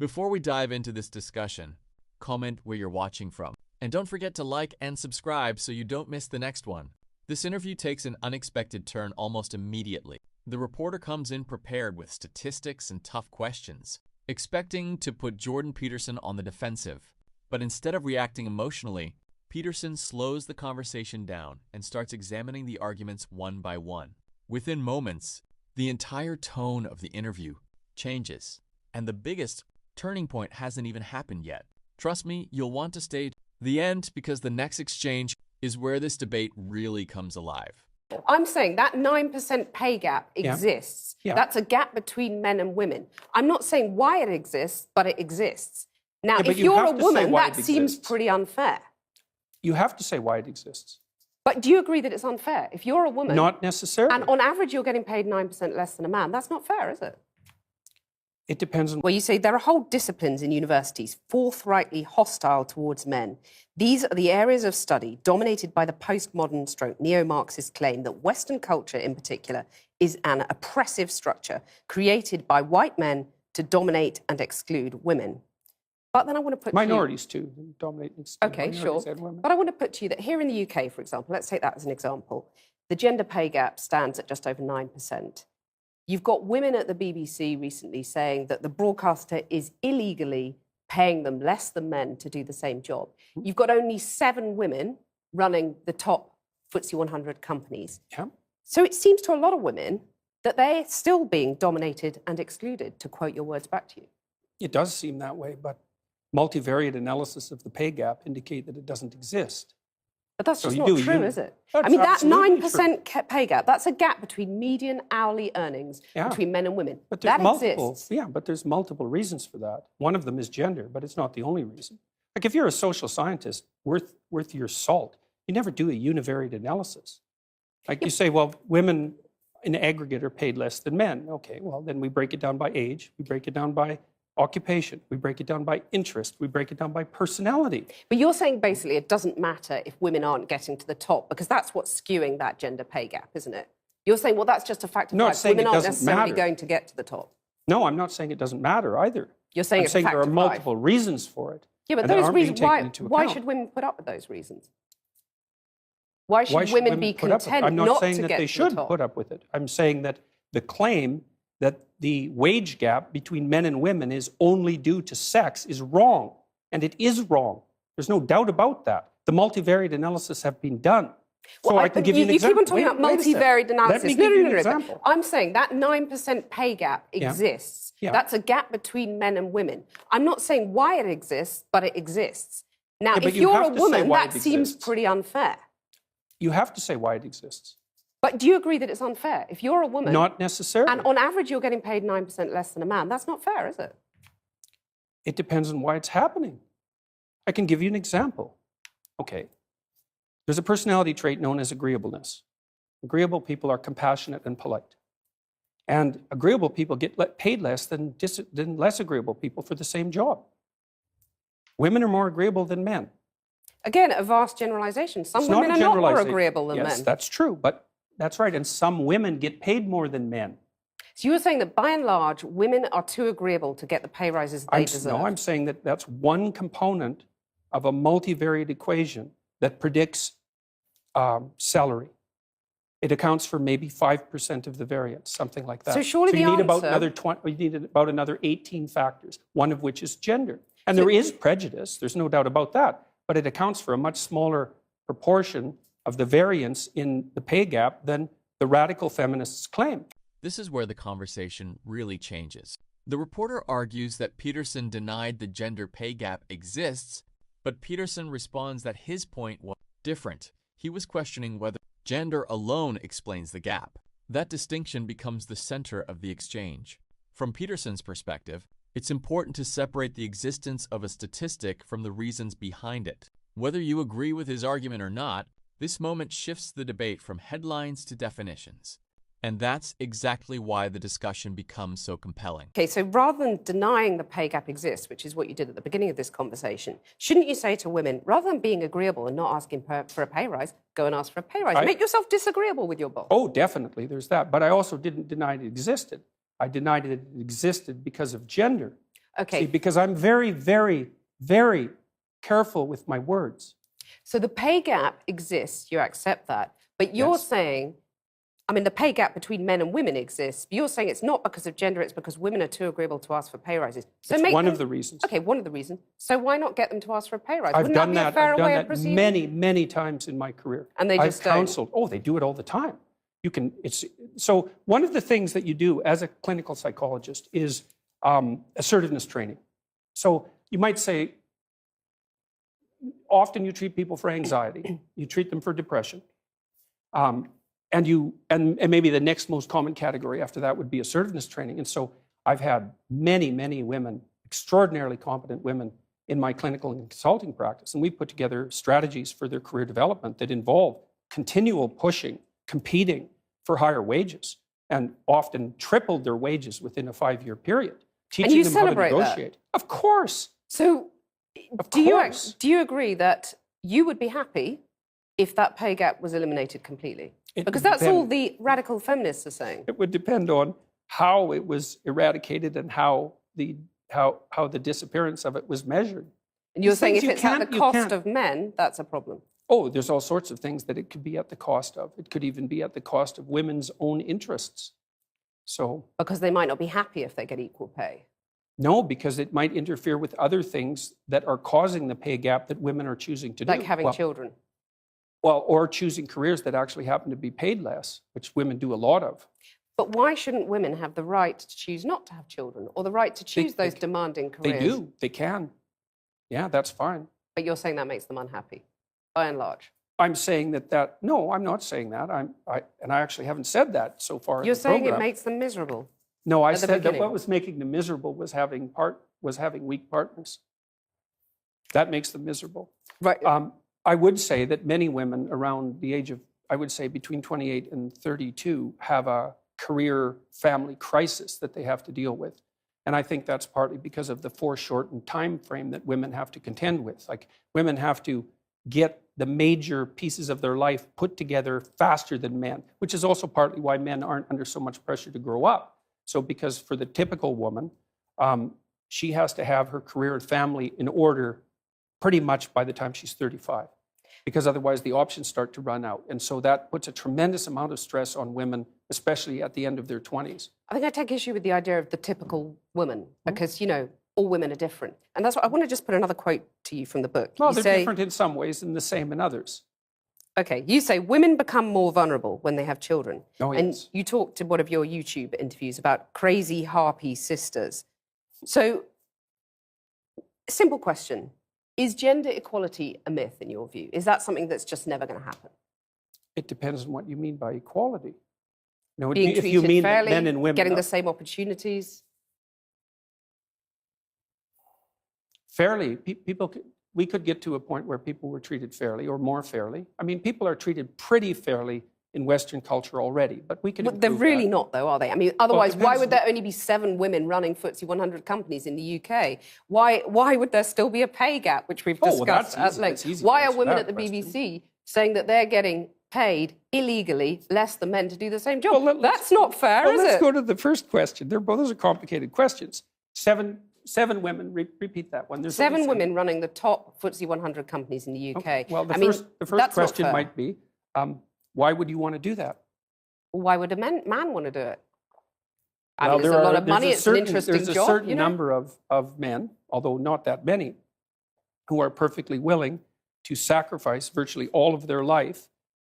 Before we dive into this discussion, comment where you're watching from. And don't forget to like and subscribe so you don't miss the next one. This interview takes an unexpected turn almost immediately. The reporter comes in prepared with statistics and tough questions, expecting to put Jordan Peterson on the defensive. But instead of reacting emotionally, Peterson slows the conversation down and starts examining the arguments one by one. Within moments, the entire tone of the interview changes, and the biggest turning point hasn't even happened yet. Trust me, you'll want to stay to the end because the next exchange is where this debate really comes alive. I'm saying that 9% pay gap exists. Yeah. That's a gap between men and women. I'm not saying why it exists, but it exists. Now, if you're a woman, that seems pretty unfair. You have to say why it exists. But do you agree that it's unfair? If you're a woman... Not necessarily. And on average, you're getting paid 9% less than a man. That's not fair, is it? It depends on... Well, you say there are whole disciplines in universities forthrightly hostile towards men. These are the areas of study dominated by the postmodern stroke neo-Marxist claim that Western culture in particular is an oppressive structure created by white men to dominate and exclude women. But then I want to put minorities too dominate and exclude. Okay, sure. But I want to put to you that here in the UK, for example, let's take that as an example, the gender pay gap stands at just over 9%. You've got women at the BBC recently saying that the broadcaster is illegally paying them less than men to do the same job. You've got only 7 women running the top FTSE 100 companies. Yeah. So it seems to a lot of women that they're still being dominated and excluded, to quote your words back to you. It does seem that way, but multivariate analysis of the pay gap indicate that it doesn't exist. But that's just not true, is it? That's I mean, that absolutely 9% pay gap, that's a gap between median hourly earnings between men and women. But there's that exists. Yeah, but there's multiple reasons for that. One of them is gender, but it's not the only reason. Like if you're a social scientist worth your salt, you never do a univariate analysis. Like you say, well, women in aggregate are paid less than men. Okay, well, then we break it down by age, we break it down by occupation, we break it down by interest, we break it down by personality. But you're saying basically it doesn't matter if women aren't getting to the top because that's what's skewing that gender pay gap, isn't it? You're saying, well, that's just a fact of life. Women aren't necessarily going to get to the top. No, I'm not saying it doesn't matter either. You're saying it's a fact of life. I'm saying there are multiple reasons for it. Yeah, but those reasons, why should women put up with those reasons? Why should women be content I'm not not saying to that get they to the should top? put up with it. I'm saying that the claim that the wage gap between men and women is only due to sex is wrong. And it is wrong. There's no doubt about that. The multivariate analysis have been done. Well, so I can give you an example. You keep on talking about multivariate analysis. Let me give you an example. I'm saying that 9% pay gap exists. Yeah. That's a gap between men and women. I'm not saying why it exists, but it exists. Now, if you're a woman, that seems pretty unfair. You have to say why it exists. But do you agree that it's unfair? If you're a woman... Not necessarily. And on average, you're getting paid 9% less than a man. That's not fair, is it? It depends on why it's happening. I can give you an example. Okay. There's a personality trait known as agreeableness. Agreeable people are compassionate and polite. And agreeable people get paid less than less agreeable people for the same job. Women are more agreeable than men. Again, a vast generalization. Some women are not more agreeable than men. Yes, that's true, but that's right. And some women get paid more than men. So you were saying that by and large, women are too agreeable to get the pay rises they deserve? No, I'm saying that that's one component of a multivariate equation that predicts salary. It accounts for maybe 5% of the variance, something like that. So surely you need about another 18 factors, one of which is gender. And there is prejudice, there's no doubt about that, but it accounts for a much smaller proportion of the variance in the pay gap than the radical feminists claim. This is where the conversation really changes. The reporter argues that Peterson denied the gender pay gap exists, but Peterson responds that his point was different. He was questioning whether gender alone explains the gap. That distinction becomes the center of the exchange. From Peterson's perspective, it's important to separate the existence of a statistic from the reasons behind it. Whether you agree with his argument or not, this moment shifts the debate from headlines to definitions. And that's exactly why the discussion becomes so compelling. Okay, so rather than denying the pay gap exists, which is what you did at the beginning of this conversation, shouldn't you say to women, rather than being agreeable and not asking for a pay rise, go and ask for a pay rise? Make yourself disagreeable with your boss. Oh, definitely, there's that. But I also didn't deny it existed. I denied it existed because of gender. Okay. See, because I'm very, very, very careful with my words. So the pay gap exists, you accept that. But you're Yes. saying, I mean, the pay gap between men and women exists. But you're saying it's not because of gender, it's because women are too agreeable to ask for pay rises. So It's make one them, of the reasons. Okay, one of the reasons. So why not get them to ask for a pay rise? I've Wouldn't done that be that. a fairer I've done way of that proceeding? many, many times in my career. And they just I've don't. counseled. Oh, they do it all the time. You can. It's so one of the things that you do as a clinical psychologist is assertiveness training. So you might say, often you treat people for anxiety, you treat them for depression, and maybe the next most common category after that would be assertiveness training. And so I've had many, many women, extraordinarily competent women, in my clinical and consulting practice, and we put together strategies for their career development that involve continual pushing, competing for higher wages, and often tripled their wages within a 5-year period, teaching you them how to celebrate that? negotiate. Of course. So Of do course. you agree that you would be happy if that pay gap was eliminated completely? It Because would that's all depend. the radical feminists are saying. It would depend on how it was eradicated and how the disappearance of it was measured. And you're These saying things if you it's at can't- the you cost can't- of men, that's a problem. Oh, there's all sorts of things that it could be at the cost of. It could even be at the cost of women's own interests. So, Because they might not be happy if they get equal pay. no, because it might interfere with other things that are causing the pay gap that women are choosing to do. Like having children. Well, or choosing careers that actually happen to be paid less, which women do a lot of. But why shouldn't women have the right to choose not to have children or the right to choose those demanding careers? They do. They can. Yeah, that's fine. But you're saying that makes them unhappy, by and large. I'm saying that no, I'm not saying that. I actually haven't said that so far. in You're the saying it program. makes them miserable. No, I at the said that beginning. what was making them miserable was having weak partners. That makes them miserable. Right. I would say that many women around the age of, I would say between 28 and 32, have a career family crisis that they have to deal with. And I think that's partly because of the foreshortened time frame that women have to contend with. Like, women have to get the major pieces of their life put together faster than men, which is also partly why men aren't under so much pressure to grow up. So because for the typical woman, she has to have her career and family in order pretty much by the time she's 35, because otherwise the options start to run out. And so that puts a tremendous amount of stress on women, especially at the end of their 20s. I think I take issue with the idea of the typical woman because, you know, all women are different. And that's what I want to just put another quote to you from the book. Well, You they're say, different in some ways and the same in others. Okay, you say women become more vulnerable when they have children. Oh, And yes. you talked to one of your YouTube interviews about crazy harpy sisters. So, simple question. Is gender equality a myth in your view? Is that something that's just never going to happen? It depends on what you mean by equality. You know, Being if treated you mean that fairly, men and women getting are the same opportunities? fairly, we could get to a point where people were treated fairly or more fairly. I mean, people are treated pretty fairly in Western culture already, but we could But they're improve really that. not, though, are they? I mean, otherwise, why depends would there only be 7 women running FTSE 100 companies in the UK? Why would there still be a pay gap, which we've Oh, well, discussed that's at easy. length? It's easy to Why are answer women that at the question. BBC saying that they're getting paid illegally less than men to do the same job? Well, let's- That's not fair, Well, is let's it? go to the first question. Those are complicated questions. Seven women. Repeat that one. There's only 7 women running the top FTSE 100 companies in the UK. Okay. Well, the I mean, first that's not question fair. might be, why would you want to do that? Why would a man want to do it? I Well, mean, there's a lot of money. there's It's an interesting There's a job. certain you know? number of men, although not that many, who are perfectly willing to sacrifice virtually all of their life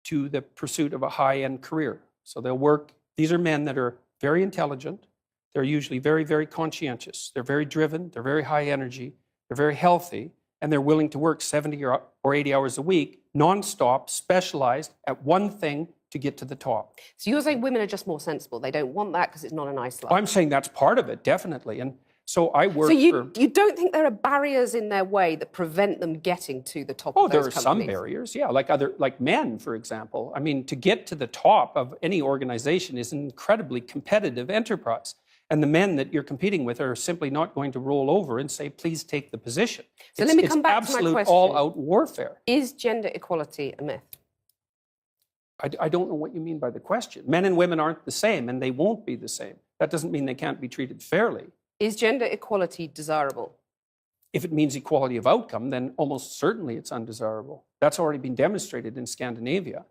to the pursuit of a high-end career. So they'll work. These are men that are very intelligent. They're usually very, very conscientious. They're very driven. They're very high energy. They're very healthy. And they're willing to work 70 or 80 hours a week, nonstop, specialized at one thing to get to the top. So you're saying women are just more sensible. They don't want that because it's not a nice life. I'm saying that's part of it, definitely. And so I work So for... you don't think there are barriers in their way that prevent them getting to the top Oh, of there those are some companies? barriers, yeah, like men, for example. I mean, to get to the top of any organization is an incredibly competitive enterprise. And the men that you're competing with are simply not going to roll over and say, please take the position. So let me come back to my absolute question. all-out warfare. Is gender equality a myth? I don't know what you mean by the question. Men and women aren't the same, and they won't be the same. That doesn't mean they can't be treated fairly. Is gender equality desirable? If it means equality of outcome, then almost certainly it's undesirable. That's already been demonstrated in Scandinavia.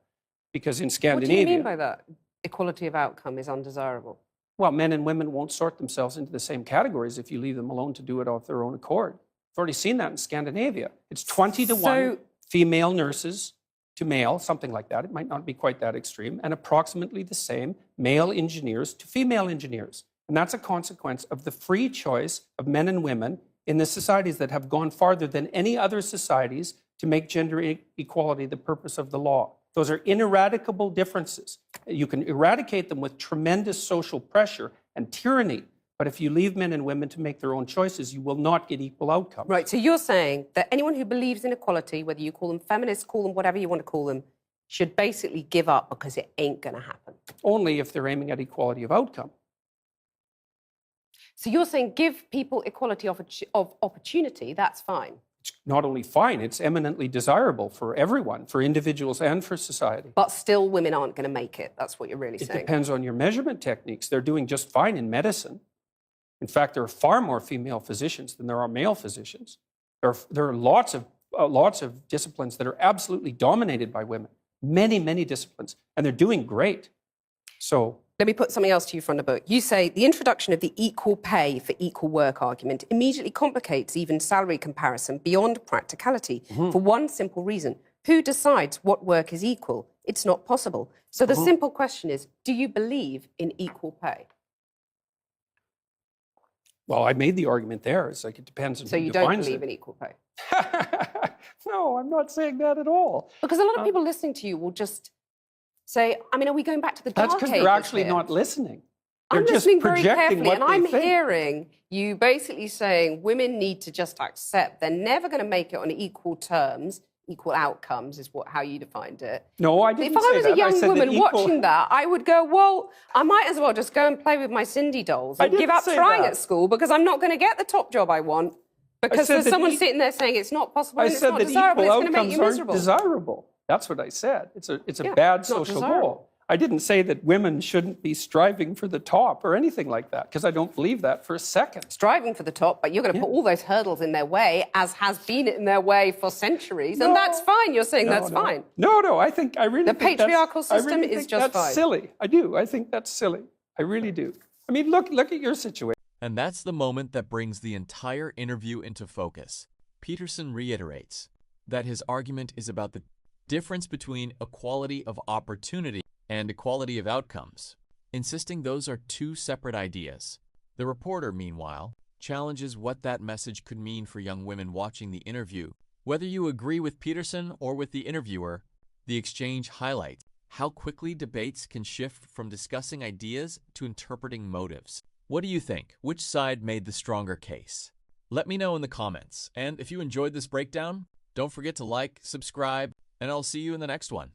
Because in Scandinavia... What do you mean by that? Equality of outcome is undesirable? Well, men and women won't sort themselves into the same categories if you leave them alone to do it of their own accord. I've already seen that in Scandinavia. It's 20 to 1 female nurses to male, something like that. It might not be quite that extreme, and approximately the same male engineers to female engineers. And that's a consequence of the free choice of men and women in the societies that have gone farther than any other societies to make gender equality the purpose of the law. Those are ineradicable differences. You can eradicate them with tremendous social pressure and tyranny, but if you leave men and women to make their own choices, you will not get equal outcomes. Right, so you're saying that anyone who believes in equality, whether you call them feminists, call them whatever you want to call them, should basically give up because it ain't going to happen. Only if they're aiming at equality of outcome. So you're saying give people equality of opportunity, that's fine. It's not only fine, it's eminently desirable for everyone, for individuals and for society. But still women aren't going to make it. That's what you're really saying. It depends on your measurement techniques. They're doing just fine in medicine. In fact, there are far more female physicians than there are male physicians. There are lots of disciplines that are absolutely dominated by women. Many, many disciplines. And they're doing great. So... Let me put something else to you from the book. You say the introduction of the equal pay for equal work argument immediately complicates even salary comparison beyond practicality for one simple reason. Who decides what work is equal? It's not possible. So the simple question is, do you believe in equal pay? Well, I made the argument there. It's like it depends on so who you defines don't believe it. in equal pay? No, I'm not saying that at all. Because a lot of people listening to you will just say, I mean, are we going back to the dark ages? That's because they're actually not listening. They're I'm just listening very projecting carefully, what and I'm they think. hearing you basically saying women need to just accept they're never going to make it on equal terms, equal outcomes is how you defined it. No, I didn't If I was say a that. I young said woman that equal... watching that, I would go, well, I might as well just go and play with my Cindy dolls and give up say trying that. at school because I'm not going to get the top job I want because there's someone sitting there saying it's not possible and it's not desirable, it's going to make you miserable. Desirable. That's what I said. It's a bad social goal. I didn't say that women shouldn't be striving for the top or anything like that, because I don't believe that for a second. Striving for the top, but you're going to put all those hurdles in their way, as has been in their way for centuries, and that's fine. You're saying that's fine. No, I really the think patriarchal system really is think just that's fine. Silly. I do. I think that's silly. I really do. I mean, look at your situation. And that's the moment that brings the entire interview into focus. Peterson reiterates that his argument is about the difference between equality of opportunity and equality of outcomes, insisting those are two separate ideas. The reporter, meanwhile, challenges what that message could mean for young women watching the interview. Whether you agree with Peterson or with the interviewer, the exchange highlights how quickly debates can shift from discussing ideas to interpreting motives. What do you think? Which side made the stronger case? Let me know in the comments, and if you enjoyed this breakdown, don't forget to like, subscribe, and I'll see you in the next one.